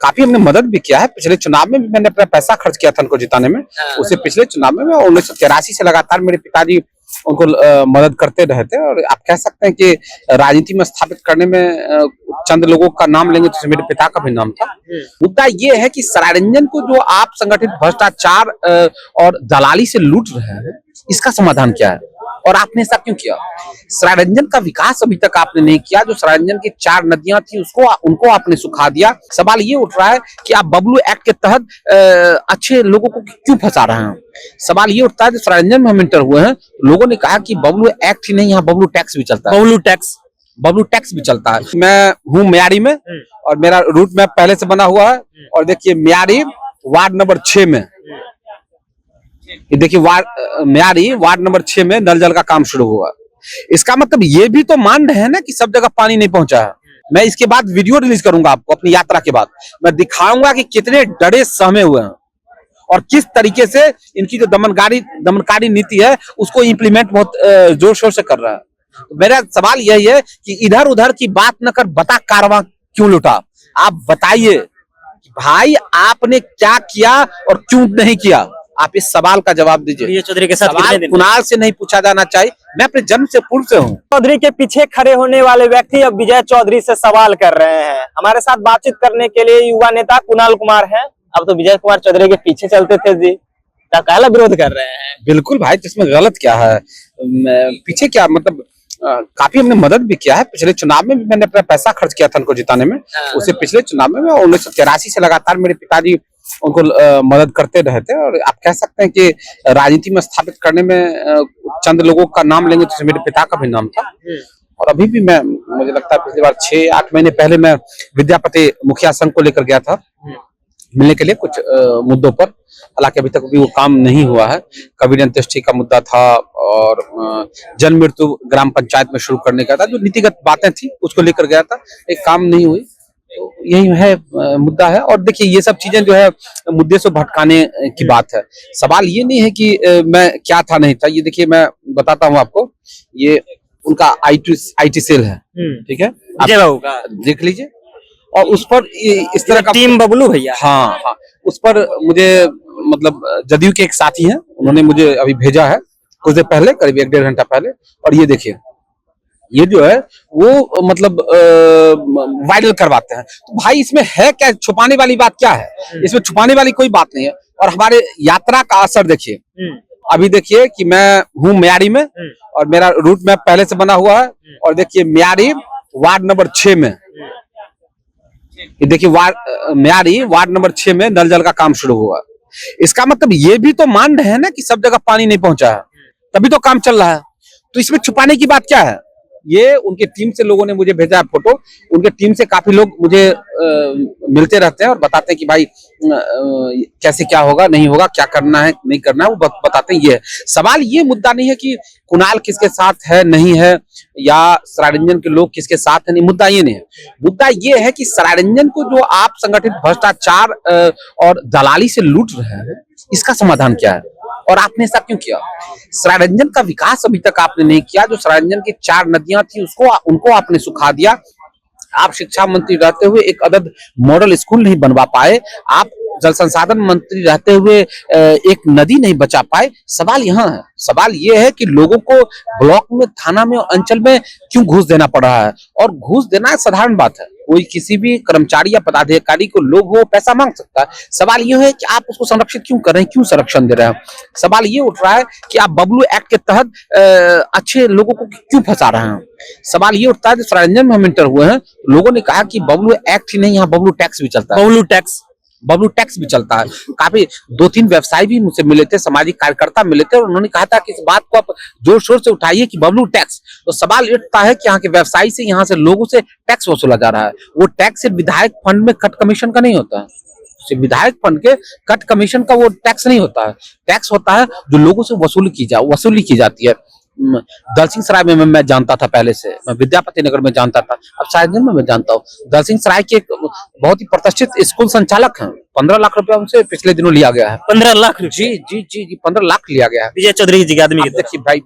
काफी हमने मदद भी किया है। पिछले चुनाव में भी मैंने अपना पैसा खर्च किया था उनको जिताने में। उससे पिछले चुनाव में 1983 से लगातार मेरे पिताजी उनको मदद करते रहे थे। और आप कह सकते हैं कि राजनीति में स्थापित करने में चंद लोगों का नाम लेंगे तो मेरे पिता का भी नाम था। मुद्दा ये है कि सरायरंजन को जो आप संगठित भ्रष्टाचार और दलाली से लूट रहे हैं, इसका समाधान क्या है और आपने ऐसा क्यों किया? सरायरंजन का विकास अभी तक आपने नहीं किया। जो सरायरंजन की 4 नदियां थी उनको आपने सुखा दिया। सवाल ये उठ रहा है कि आप बबलू एक्ट के तहत अच्छे लोगों को क्यों फंसा रहे हैं? सवाल ये उठता है कि सरायरंजन में हम इंटर हुए हैं, लोगों ने कहा कि बबलू एक्ट ही नहीं, यहाँ बबलू टैक्स भी चलता है। बबलू टैक्स भी चलता है। मैं हूँ म्यारी में और मेरा रूट मैप पहले से बना हुआ है। और देखिए म्यारी वार्ड नंबर 6 में, ये देखिए म्यारी वार्ड नंबर 6 में नल जल का काम शुरू हुआ। इसका मतलब ये भी तो मान रहे हैं ना कि सब जगह पानी नहीं पहुंचा है। मैं इसके बाद वीडियो रिलीज करूंगा आपको अपनी यात्रा के बाद। मैं दिखाऊंगा कि कितने डरे सहमे हुए हैं और किस तरीके से इनकी जो दमनकारी नीति है उसको इम्प्लीमेंट बहुत जोर शोर से कर रहा है। मेरा सवाल यही है कि इधर उधर की बात न कर बता कारवां क्यों लुटा? आप बताइए भाई आपने क्या किया और क्यों नहीं किया? आप इस सवाल का जवाब दीजिए। चौधरी के साथ सवाल कुणाल से नहीं पूछा जाना चाहिए। मैं अपने जन्म से पूर्व से हूँ। चौधरी के पीछे खड़े होने वाले व्यक्ति अब विजय चौधरी से सवाल कर रहे हैं। हमारे साथ बातचीत करने के लिए युवा नेता कुणाल कुमार हैं। अब तो विजय कुमार चौधरी के पीछे चलते थे जी, क्या काला विरोध कर रहे हैं? बिल्कुल भाई, जिसमें गलत क्या है? पीछे क्या मतलब काफी हमने मदद भी किया है। पिछले चुनाव में भी मैंने अपना पैसा खर्च किया था उनको जिताने में। उससे पिछले चुनाव में 1983 से लगातार मेरे पिताजी उनको मदद करते रहे थे। और आप कह सकते हैं कि राजनीति में स्थापित करने में चंद लोगों का नाम लेंगे तो मेरे पिता का भी नाम था। और अभी भी मुझे लगता है पिछली बार 6-8 महीने पहले मैं विद्यापति मुखिया संघ को लेकर गया था मिलने के लिए कुछ मुद्दों पर। हालांकि अभी तक भी वो काम नहीं हुआ है। कबीर अंत्येष्टि का मुद्दा था और जन्म मृत्यु ग्राम पंचायत में शुरू करने का था, जो नीतिगत बातें थी उसको लेकर गया था, एक काम नहीं हुई। तो यही है मुद्दा है। और देखिए ये सब चीजें जो है मुद्दे से भटकाने की बात है। सवाल ये नहीं है कि मैं क्या था नहीं था। ये देखिए मैं बताता हूँ आपको, ये उनका IT सेल है, ठीक है, आप देख लीजिए। और उस पर इस तरह का टीम बबलू भैया, हाँ, उस पर मुझे मतलब जदयू के एक साथी हैं, उन्होंने मुझे अभी भेजा है कुछ देर पहले, करीब 1-1.5 घंटा पहले। और ये देखिए ये जो है वो मतलब वायरल करवाते हैं। तो भाई इसमें है क्या? छुपाने वाली बात क्या है? इसमें छुपाने वाली कोई बात नहीं है। और हमारे यात्रा का असर देखिए। अभी देखिए कि मैं हूँ म्यारी में और मेरा रूट मैप पहले से बना हुआ है। और देखिए म्यारी वार्ड नंबर 6 में, ये देखिए म्यारी वार्ड नंबर 6 में नल जल का काम शुरू हुआ। इसका मतलब ये भी तो मान रहे हैं ना कि सब जगह पानी नहीं पहुंचा है, तभी तो काम चल रहा है। तो इसमें छुपाने की बात क्या है? ये उनके टीम से लोगों ने मुझे भेजा है फोटो। उनके टीम से काफी लोग मुझे मिलते रहते हैं और बताते हैं कि भाई कैसे क्या होगा, नहीं होगा, क्या करना है नहीं करना है, वो बताते हैं। ये सवाल ये मुद्दा नहीं है कि कुणाल किसके साथ है नहीं है या सरायरंजन के लोग किसके साथ है नहीं, मुद्दा ये नहीं है। मुद्दा ये है कि सरायरंजन को जो आप संगठित भ्रष्टाचार और दलाली से लूट रहे हैं, इसका समाधान क्या है और आपने ऐसा क्यों किया? सरायरंजन का विकास अभी तक आपने नहीं किया। जो सरायरंजन की 4 नदियां थी उनको आपने सुखा दिया। आप शिक्षा मंत्री रहते हुए एक अदद मॉडल स्कूल नहीं बनवा पाए। आप जल संसाधन मंत्री रहते हुए एक नदी नहीं बचा पाए। सवाल यहाँ है, सवाल ये है कि लोगों को ब्लॉक में, थाना में और अंचल में क्यों घूस देना पड़ रहा है? और घूस देना साधारण बात है, कोई किसी भी कर्मचारी या पदाधिकारी को लोग वो पैसा मांग सकता है। सवाल ये है कि आप उसको संरक्षित क्यों कर रहे हैं, क्यों संरक्षण दे रहे हैं? सवाल ये उठ रहा है कि आप बबलू एक्ट के तहत अच्छे लोगों को क्यों फंसा रहे हैं? सवाल ये उठता है कि सरायरंजन में हम इंटर हुए हैं, लोगों ने कहा कि बबलू एक्ट ही नहीं, यहाँ बबलू टैक्स भी चलता है। बबलू टैक्स भी चलता है। काफी 2-3 व्यवसायी भी मुझसे मिले थे, सामाजिक कार्यकर्ता मिले थे और उन्होंने कहा था कि इस बात को आप जोर शोर से उठाइए कि बबलू टैक्स। तो सवाल उठता है कि यहाँ के व्यवसायी से, यहाँ से लोगों से टैक्स वसूला जा रहा है। वो टैक्स सिर्फ विधायक फंड में कट कमीशन का नहीं होता है, सिर्फ विधायक फंड के कट कमीशन का वो टैक्स नहीं होता है। टैक्स होता है जो लोगों से वसूली की जाती है। दलसिंह सराय में मैं जानता था पहले से, मैं विद्यापति नगर में जानता था, अब सरायरंजन में मैं जानता हूँ। दलसिंह सराय के एक बहुत ही प्रतिष्ठित स्कूल संचालक हैं। 15 लाख रुपया उनसे पिछले दिनों लिया गया है। 15 लाख? जी 15 लाख लिया गया है विजय चौधरी जी के आदमी। देखिए भाई,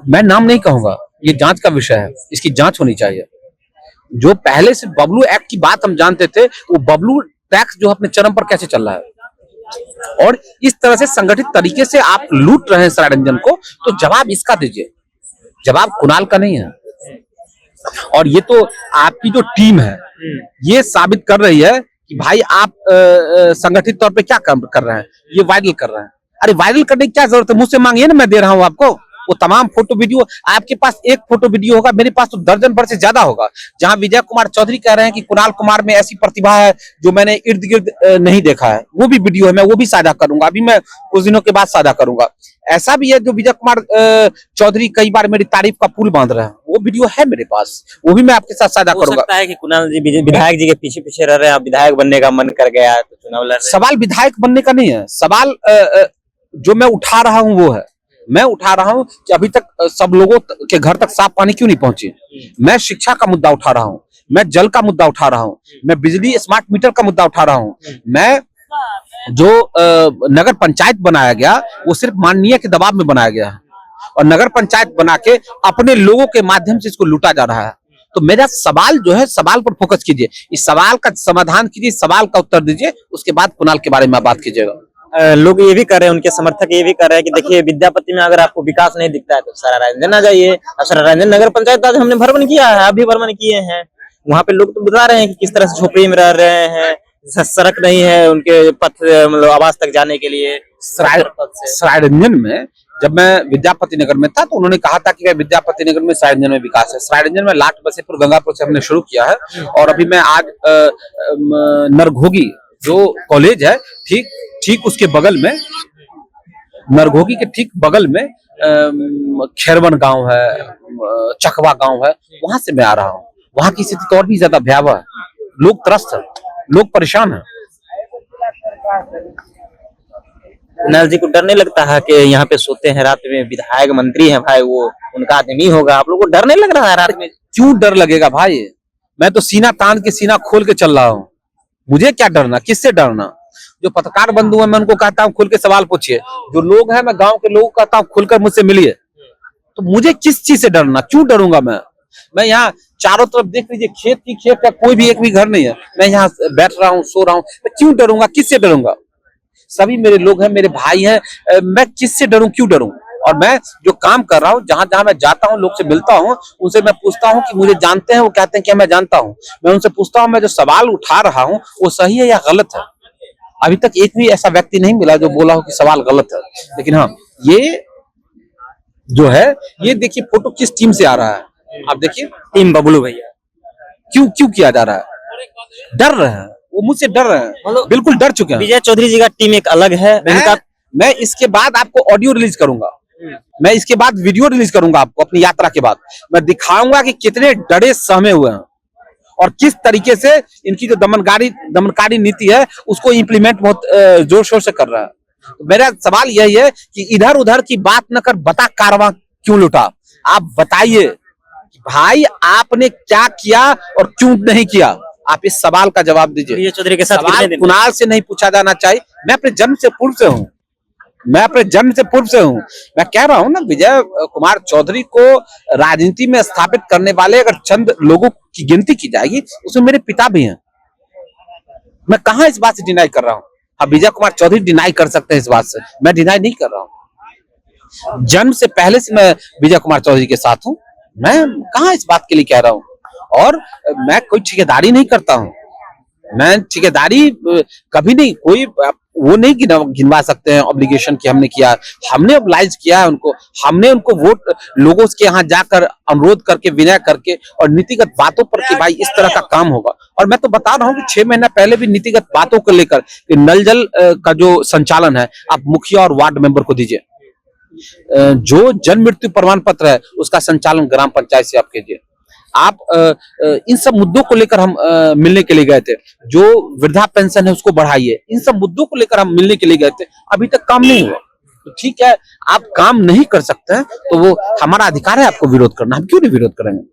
मैं नाम नहीं कहूंगा, ये जांच का विषय है, इसकी जांच होनी चाहिए। जो पहले से बबलू एक्ट की बात हम जानते थे, वो बबलू टैक्स जो अपने चरम पर कैसे चल रहा है और इस तरह से संगठित तरीके से आप लूट रहे हैं सराय रंजन को, तो जवाब इसका दीजिए, जवाब कुणाल का नहीं है। और ये तो आपकी जो टीम है ये साबित कर रही है कि भाई आप संगठित तौर पे क्या काम कर रहे हैं, ये वायरल कर रहे हैं। अरे वायरल करने की क्या जरूरत है, मुझसे मांगिए ना, मैं दे रहा हूं आपको। वो तमाम फोटो वीडियो, आपके पास एक फोटो वीडियो होगा, मेरे पास तो दर्जन भर से ज्यादा होगा, जहां विजय कुमार चौधरी कह रहे हैं कि कुणाल कुमार में ऐसी प्रतिभा है जो मैंने इर्द गिर्द नहीं देखा है। वो भी वीडियो है, मैं वो भी साझा करूंगा, अभी मैं कुछ दिनों के बाद साझा करूंगा। ऐसा भी है जो विजय कुमार चौधरी कई बार मेरी तारीफ का पुल बांध रहे हैं, वो वीडियो है मेरे पास, वो भी मैं आपके साथ साझा हो करूंगा। सकता है कि कुणाल जी विधायक जी के पीछे पीछे रह रहे हैं, आप विधायक बनने का मन कर गया तो चुनाव लड़ रहे हैं। सवाल विधायक बनने का नहीं है, सवाल जो मैं उठा रहा हूं वो है, मैं उठा रहा हूं कि अभी तक सब लोगों के घर तक साफ पानी क्यों नहीं पहुंची। मैं शिक्षा का मुद्दा उठा रहा हूं, मैं जल का मुद्दा उठा रहा हूं, मैं बिजली स्मार्ट मीटर का मुद्दा उठा रहा हूं। मैं जो नगर पंचायत बनाया गया वो सिर्फ माननीय के दबाव में बनाया गया है, और नगर पंचायत बना के अपने लोगों के माध्यम से इसको लूटा जा रहा है। तो मेरा सवाल जो है, सवाल पर फोकस कीजिए, इस सवाल का समाधान कीजिए, सवाल का उत्तर दीजिए, उसके बाद कुणाल के बारे में बात कीजिएगा। लोग ये भी कर रहे हैं, उनके समर्थक ये भी कर रहे हैं कि देखिए विद्यापति में अगर आपको विकास नहीं दिखता है तो सराय रंजन आ जाइए। और सराय रंजन नगर पंचायत आज हमने भ्रमण किया है, आप भी भ्रमण किए हैं, वहाँ पे लोग तो बता रहे हैं कि किस तरह से झोपड़ी में रह रहे हैं, सड़क नहीं है उनके पथ, मतलब आवास तक जाने के लिए। सराय रंजन में जब मैं विद्यापति नगर में था तो उन्होंने कहा था कि विद्यापति नगर में सराय रंजन में विकास है। सराय रंजन में लाट बसेपुर गंगापुर से हमने शुरू किया है, और अभी मैं आज नरघोगी जो कॉलेज है ठीक उसके बगल में, नरघोगी के ठीक बगल में खैरवन गांव है, चकवा गांव है, वहां से मैं आ रहा हूँ। वहां की स्थिति तो और भी ज्यादा भयावह है, लोग त्रस्त है, लोग परेशान है। कुणाल जी को डर नहीं लगता है कि यहाँ पे सोते हैं रात में, विधायक मंत्री हैं भाई, वो उनका आदमी होगा, आप लोग को डर नहीं लग रहा है रात में? क्यों डर लगेगा भाई, मैं तो सीना तान के सीना खोल के चल रहा हूँ, मुझे क्या डरना, किससे डरना। जो पत्रकार बंधु है मैं उनको कहता हूँ खुल के सवाल पूछिए, जो लोग हैं मैं गांव के लोगों को कहता हूँ खुलकर मुझसे मिलिए। तो मुझे किस चीज से डरना, क्यों डरूंगा मैं यहाँ चारों तरफ देख लीजिए, खेत की खेत का कोई भी एक भी घर नहीं है, मैं यहाँ बैठ रहा हूँ, सो रहा हूँ, मैं क्यों डरूंगा, किससे डरूंगा। सभी मेरे लोग हैं, मेरे भाई हैं, मैं किससे डरूं, क्यों डरूं। और मैं जो काम कर रहा हूँ, जहां जहां मैं जाता हूँ, लोग से मिलता हूँ, उनसे मैं पूछता हूँ कि मुझे जानते हैं, वो कहते हैं कि मैं जानता हूँ। मैं उनसे पूछता हूँ मैं जो सवाल उठा रहा हूँ वो सही है या गलत है। अभी तक एक भी ऐसा व्यक्ति नहीं मिला जो बोला हो कि सवाल गलत है। लेकिन हाँ, ये जो है, ये देखिए फोटो किस टीम से आ रहा है, आप देखिए, टीम बबलू भैया। क्यों किया जा रहा है, डर रहे हैं वो, मुझसे डर रहे हैं, बिल्कुल डर चुके हैं। विजय चौधरी जी का टीम एक अलग है, मैं इसके बाद आपको ऑडियो रिलीज करूंगा, मैं इसके बाद वीडियो रिलीज करूंगा आपको अपनी यात्रा के बाद। मैं दिखाऊंगा कि कितने डरे सहमे हुए हैं और किस तरीके से इनकी जो दमनकारी नीति है उसको इम्प्लीमेंट बहुत जोर शोर से कर रहा है। तो मेरा सवाल यही है कि इधर उधर की बात न कर, बता कारवां क्यों लुटा। आप बताइए भाई आपने क्या किया और क्यों नहीं किया, आप इस सवाल का जवाब दीजिए। विजय चौधरी के साथ सवाल कुणाल से नहीं पूछा जाना चाहिए। मैं अपने जन्म से पूर्व से हूँ, मैं कह रहा हूँ ना, विजय कुमार चौधरी को राजनीति में स्थापित करने वाले अगर चंद लोगों की गिनती की जाएगी उसमें मेरे पिता भी हैं। मैं कहाँ इस बात से डिनाई कर रहा हूँ। हाँ, विजय कुमार चौधरी डिनाई कर सकते हैं इस बात से, मैं डिनाई नहीं कर रहा हूँ। जन्म से पहले से मैं विजय कुमार चौधरी के साथ हूँ, मैं कहाँ इस बात के लिए कह रहा हूँ। और मैं कोई ठेकेदारी नहीं करता हूँ, मैं ठेकेदारी कभी नहीं, कोई वो नहीं गिनवा सकते हैं ऑब्लिगेशन की हमने किया। हमने ऑब्लाइज किया है उनको, हमने उनको वोट लोगों के यहाँ जाकर अनुरोध करके, विनय करके और नीतिगत बातों पर कि भाई इस तरह का काम होगा। और मैं तो बता रहा हूँ कि 6 महीना पहले भी नीतिगत बातों को लेकर कि नल जल का जो संचालन है आप मुखिया और वार्ड मेंबर को दीजिए, जो जन्म मृत्यु प्रमाण पत्र है उसका संचालन ग्राम पंचायत से आप कीजिए। आप इन सब मुद्दों को लेकर हम मिलने के लिए गए थे, जो वृद्धा पेंशन है उसको बढ़ाइए, इन सब मुद्दों को लेकर हम मिलने के लिए गए थे, अभी तक काम नहीं हुआ। तो ठीक है, आप काम नहीं कर सकते हैं तो वो हमारा अधिकार है आपको विरोध करना, हम क्यों नहीं विरोध करेंगे।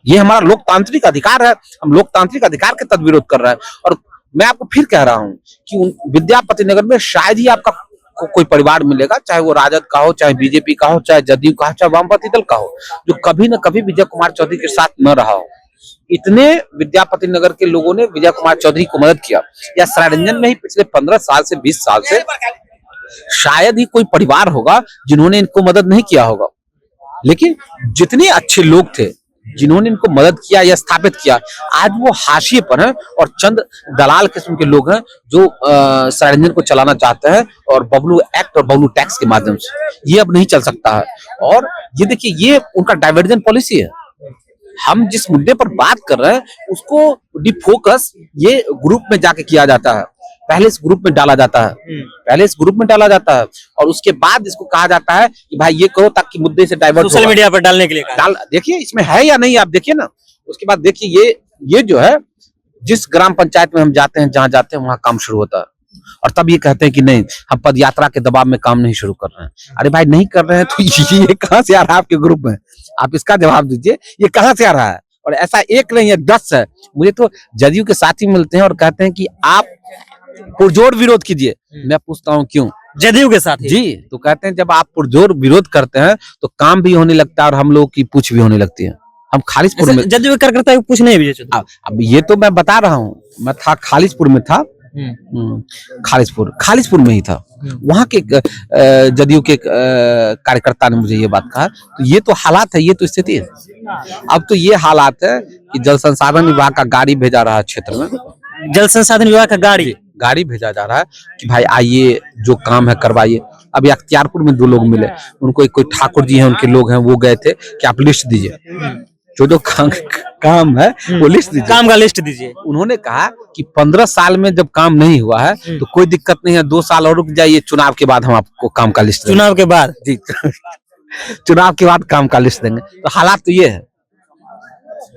ये हमारा लोकतांत्रिक अधिकार है, हम लोकतांत्रिक अधिकार के तहत विरोध कर रहे हैं। और मैं आपको फिर कह रहा हूं कि विद्यापति नगर में शायद ही आपका कोई परिवार मिलेगा, चाहे वो राजद का हो, चाहे बीजेपी का हो, चाहे जदयू का हो, चाहे वामपंथी दल का हो, जो कभी न कभी विजय कुमार चौधरी के साथ न रहा हो। इतने विद्यापति नगर के लोगों ने विजय कुमार चौधरी को मदद किया, या सरायरंजन में ही पिछले 15 साल से 20 साल से शायद ही कोई परिवार होगा जिन्होंने इनको मदद नहीं किया होगा। लेकिन जितने अच्छे लोग थे जिन्होंने इनको मदद किया या स्थापित किया, आज वो हाशिए पर हैं और चंद दलाल किस्म के लोग हैं जो सरायरंजन को चलाना चाहते हैं, और बबलू एक्ट और बबलू टैक्स के माध्यम से ये अब नहीं चल सकता है। और ये देखिए, ये उनका डाइवर्जन पॉलिसी है। हम जिस मुद्दे पर बात कर रहे हैं उसको डिफोकस ये ग्रुप में जाके किया जाता है, पहले इस ग्रुप में डाला जाता है, पहले इस ग्रुप में डाला जाता है, और उसके बाद इसको कहा जाता है कि भाई ये करो ताकि मुद्दे से डाइवर्ट सोशल मीडिया पर डालने के लिए डाल। देखिए इसमें है या नहीं, आप देखिए ना। उसके बाद देखिए ये जो है, जिस ग्राम पंचायत में हम जाते हैं, जहां जाते हैं वहां काम शुरू होता है, और तब ये कहते हैं कि नहीं, हम पद यात्रा के दबाव में काम नहीं शुरू कर रहे हैं। अरे भाई नहीं कर रहे हैं तो ये कहां से आ रहा है आपके ग्रुप में? आप इसका जवाब दीजिए, ये कहां से आ रहा है? और ऐसा एक नहीं है, 10 है। मुझे तो जदयू के साथी मिलते हैं और कहते हैं कि आप पुरजोर विरोध कीजिए। मैं पूछता हूँ क्यों? जदयू के साथ जी, तो कहते हैं जब आप पुरजोर विरोध करते हैं तो काम भी होने लगता है और हम लोगों की पूछ भी होने लगती है। हम खालिसपुर में जदयू कार्यकर्ता को पूछ नहीं विजय चौधरी। अब ये तो मैं बता रहा हूँ, मैं था खालिसपुर में था, खालिसपुर में ही था। वहां के जदयू के कार्यकर्ता ने मुझे ये बात कहा। तो ये तो हालात है, ये तो स्थिति है। अब तो ये हालात है कि जल संसाधन विभाग का गाड़ी भेजा रहा है क्षेत्र में, जल संसाधन विभाग का गाड़ी भेजा जा रहा है कि भाई आइए, जो काम है करवाइए। अभी अख्तियारपुर में 2 लोग मिले, उनको कोई ठाकुर जी हैं, उनके लोग हैं, वो गए थे कि आप लिस्ट दीजिए, जो काम है वो लिस्ट दीजिए, काम का लिस्ट दीजिए। उन्होंने कहा कि 15 साल में जब काम नहीं हुआ है तो कोई दिक्कत नहीं है, 2 साल और रुक जाइए, चुनाव के बाद हम आपको काम का लिस्ट देंगे। चुनाव के बाद? जी चुनाव के बाद काम का लिस्ट देंगे। तो हालात तो ये है।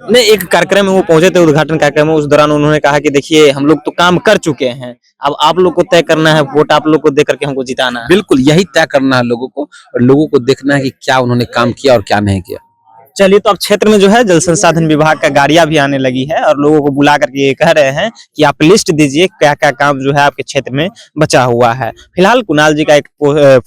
नहीं, एक कार्यक्रम में वो पहुंचे थे, उद्घाटन कार्यक्रम में, उस दौरान उन्होंने कहा कि देखिए हम लोग तो काम कर चुके हैं, अब आप लोग को तय करना है, वोट आप लोग को दे करके हमको जिताना है। बिल्कुल यही तय करना है लोगों को, और लोगों को देखना है कि क्या उन्होंने काम किया और क्या नहीं किया। चलिए, तो अब क्षेत्र में जो है जल संसाधन विभाग का गाड़ियां भी आने लगी है और लोगों को बुला करके ये कह रहे हैं कि आप लिस्ट दीजिए क्या क्या काम जो है आपके क्षेत्र में बचा हुआ है। फिलहाल कुणाल जी का एक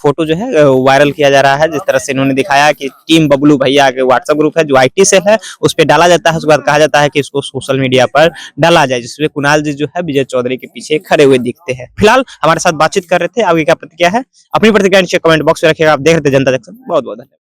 फोटो जो है वायरल किया जा रहा है, जिस तरह से इन्होंने दिखाया कि टीम बबलू भैया के व्हाट्सएप ग्रुप है जो IT सेल है, उस पर डाला जाता है। उसके बाद कहा जाता है कि इसको सोशल मीडिया पर डाला जाए, जिसमें कुणाल जी जो है विजय चौधरी के पीछे खड़े हुए दिखते हैं। फिलहाल हमारे साथ बातचीत कर रहे थे। आगे क्या प्रतिक्रिया है, अपनी प्रतिक्रिया नीचे कमेंट बॉक्स में रखिएगा। आप देख रहे थे जनता जंक्शन। बहुत बहुत धन्यवाद।